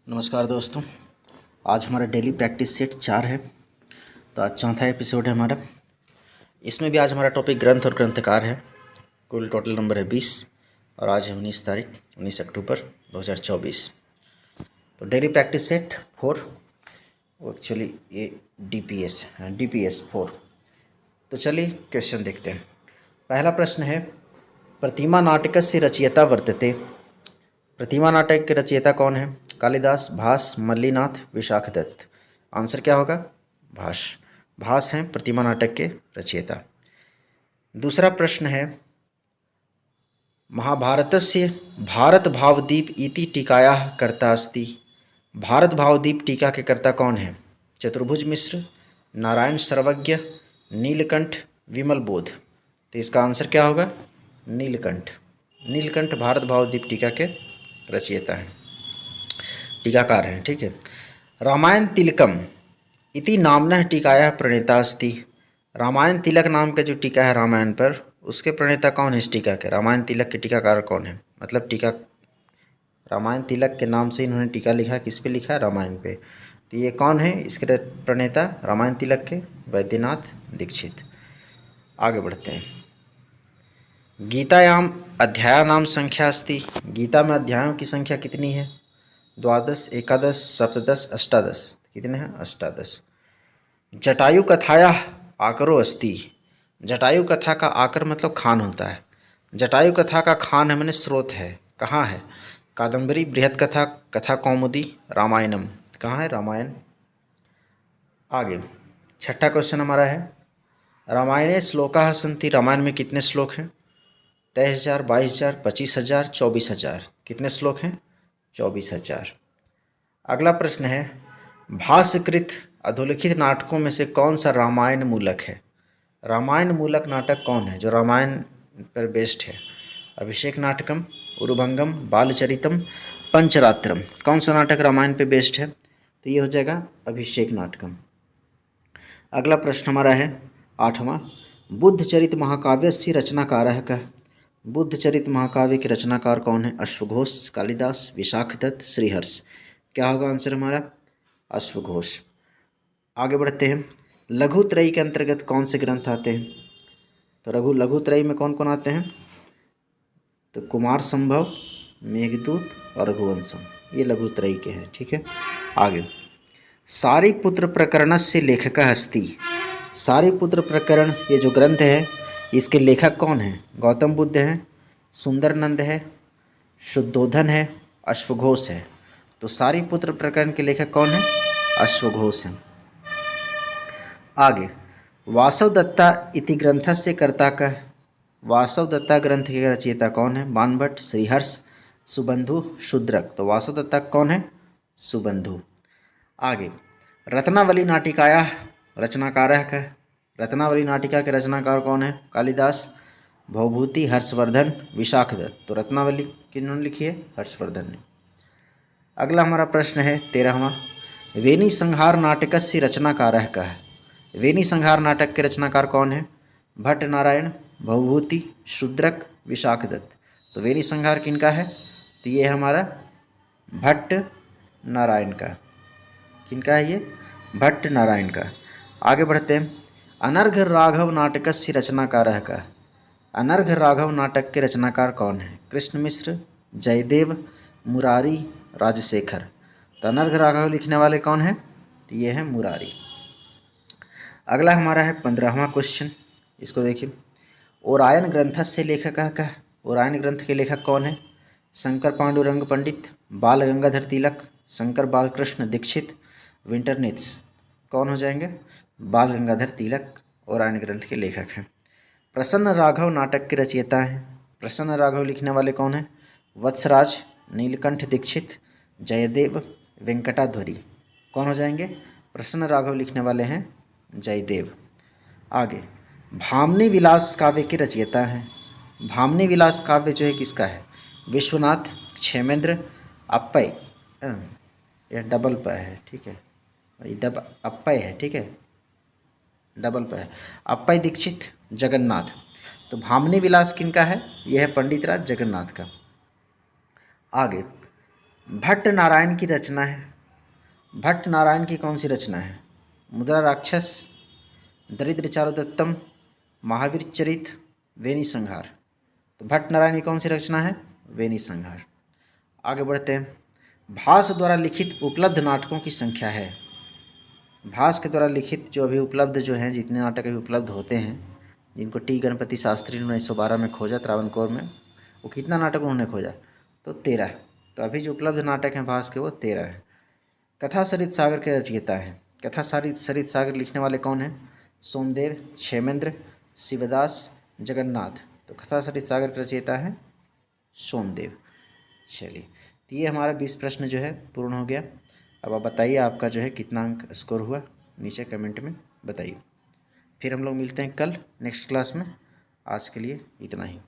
नमस्कार दोस्तों। आज हमारा डेली प्रैक्टिस सेट 4 है। तो आज चौथा एपिसोड है हमारा। इसमें भी आज हमारा टॉपिक ग्रंथ और ग्रंथकार है। कुल टोटल नंबर है 20 और आज है 19 अक्टूबर 2024। तो डेली प्रैक्टिस सेट 4, एक्चुअली ये DPS 4। तो चलिए क्वेश्चन देखते हैं। पहला प्रश्न है, प्रतिमा नाटकस्य रचयिता वर्तते। प्रतिमा नाटक के रचयिता कौन है? कालिदास, भास, मल्लीनाथ, विशाखदत्त। आंसर क्या होगा? भास हैं प्रतिमा नाटक के रचयिता। दूसरा प्रश्न है, महाभारतस्य भारत भावदीप इति टीकायाः कर्ता अस्ति। भारत भावदीप टीका के कर्ता कौन है? चतुर्भुज मिश्र, नारायण सर्वज्ञ, नीलकंठ, विमल बोध। तो इसका आंसर क्या होगा? नीलकंठ भारत भावदीप टीका के रचयिता हैं, टीकाकार हैं। ठीक है। रामायण तिलकम इति नामनः टीकायाः प्रणेता अस्ति। रामायण तिलक नाम का जो टीका है रामायण पर, उसके प्रणेता कौन है? इस टीका के रामायण तिलक के टीकाकार कौन है? मतलब टीका रामायण तिलक के नाम से इन्होंने टीका लिखा। किस पे लिखा है? रामायण पे। तो ये कौन है इसके प्रणेता रामायण तिलक के? वैद्यनाथ दीक्षित। आगे बढ़ते हैं। गीतायाम अध्यायानाम संख्या अस्ति। गीता में अध्यायों की संख्या कितनी है? 12, 11, 17, 18। कितने हैं? 18। जटायु कथायाः आकरो अस्ति। जटायु कथा का आकर मतलब खान होता है। जटायु कथा का खान है, मैंने स्रोत है। कहाँ है? कादम्बरी, बृहत कथा, कथा कौमुदी, रामायणम। कहाँ है? रामायण। आगे छठा क्वेश्चन हमारा है, रामायणे श्लोकाः सन्ति। रामायण में कितने श्लोक हैं? 23,000, 22,000, 25,000, 24,000। कितने श्लोक हैं? 24,000। अगला प्रश्न है, भासकृत अधोलिखित नाटकों में से कौन सा रामायण मूलक है? रामायण मूलक नाटक कौन है जो रामायण पर बेस्ड है? अभिषेक नाटकम, उरुभंगम, बालचरितम, पंचरात्रम। कौन सा नाटक रामायण पे बेस्ड है? तो ये हो जाएगा अभिषेक नाटकम। अगला प्रश्न हमारा है 8वां, बुद्धचरित महाकाव्यस्य रचनाकारः कः। बुद्धचरित महाकाव्य के रचनाकार कौन है? अश्वघोष, कालिदास, विशाखदत्त, श्रीहर्ष। क्या होगा आंसर हमारा? अश्वघोष। आगे बढ़ते हैं। लघुत्रयी के अंतर्गत कौन से ग्रंथ आते हैं? तो लघुत्रयी में कौन कौन आते हैं? तो कुमार संभव, मेघदूत और रघुवंशम, ये लघुत्रयी के हैं। ठीक है। आगे, सारीपुत्र प्रकरणस्य लेखकः अस्ति। सारीपुत्र प्रकरण ये जो ग्रंथ है, इसके लेखक कौन हैं? गौतम बुद्ध हैं, सुंदरनंद है, शुद्धोधन है, अश्वघोष है। तो सारीपुत्र प्रकरण के लेखक कौन है? अश्वघोष हैं। आगे, वासवदत्ता इति ग्रंथस्य कर्ता कः। वासवदत्ता ग्रंथ के रचयिता कौन है? बाणभट्ट, श्रीहर्ष, सुबंधु, शूद्रक। तो वासवदत्ता कौन है? सुबंधु। आगे, रत्नावली नाटिकायाः रचनाकारः कः। रत्नावली नाटिका के रचनाकार कौन है? कालिदास, भवभूति, हर्षवर्धन, विशाखदत्त। तो रत्नावली किन्होंने लिखी है? हर्षवर्धन ने। अगला हमारा प्रश्न है 13वां, वेनी संहार नाटकस्य रचनाकारः कः। वेनी संहार नाटक के रचनाकार कौन है? भट्ट नारायण, भवभूति, शूद्रक, विशाखदत्त। तो वेनी संहार किनका है? तो ये हमारा भट्ट नारायण का। किनका है ये? भट्ट नारायण का। आगे बढ़ते हैं। अनर्घ राघव नाटकस्य रचनाकारः कः। अनर्घ राघव नाटक के रचनाकार कौन है? कृष्ण मिश्र, जयदेव, मुरारी, राजशेखर। तो अनर्घ राघव लिखने वाले कौन हैं? तो ये है मुरारी। अगला हमारा है 15वां क्वेश्चन, इसको देखिए। ओरायन ग्रंथस्य लेखकः कः। ओरायन ग्रंथ के लेखक कौन है? शंकर पांडुरंग पंडित, बाल गंगाधर तिलक, शंकर बालकृष्ण दीक्षित, विंटरनित्ज। कौन हो जाएंगे? बाल गंगाधर तिलक ओरायन ग्रंथ के लेखक हैं। प्रसन्न राघव नाटक के रचयिता हैं। प्रसन्न राघव लिखने वाले कौन हैं? वत्सराज, नीलकंठ दीक्षित, जयदेव, वेंकटाध्वरी। कौन हो जाएंगे? प्रसन्न राघव लिखने वाले हैं जयदेव। आगे, भामनी विलास काव्य के रचयिता हैं। भामनी विलास काव्य जो है किसका है? विश्वनाथ, क्षेमेंद्र, अप्पय। यह डबल प है। ठीक है, ये अप्पय है। ठीक है, डबल प है। अप्पय दीक्षित, जगन्नाथ। तो भामनी विलास किनका है? यह है पंडित राज जगन्नाथ का। आगे, भट्ट नारायण की रचना है। भट्ट नारायण की कौन सी रचना है? मुद्रा राक्षस, दरिद्र चारुदत्तम, महावीर चरित, वेणी संहार। तो भट्ट नारायण की कौन सी रचना है? वेणी संहार। आगे बढ़ते हैं। भास द्वारा लिखित उपलब्ध नाटकों की संख्या है। भास के द्वारा लिखित जो अभी उपलब्ध जो हैं, जितने नाटक अभी उपलब्ध होते हैं, जिनको टी गणपति शास्त्री ने 1912 में खोजा त्रावणकोर में, वो कितना नाटक उन्होंने खोजा? तो 13। तो अभी जो उपलब्ध नाटक हैं भास के वो 13 हैं। कथा सरित सागर के रचयिता हैं। कथा सरित सागर लिखने वाले कौन हैं? सोमदेव, क्षेमेंद्र, शिवदास, जगन्नाथ। तो कथा सरित सागर के रचयिता हैं सोमदेव। चलिए, तो ये हमारा 20 प्रश्न जो है पूर्ण हो गया। अब आप बताइए आपका जो है कितना अंक स्कोर हुआ, नीचे कमेंट में बताइए। फिर हम लोग मिलते हैं कल नेक्स्ट क्लास में। आज के लिए इतना ही।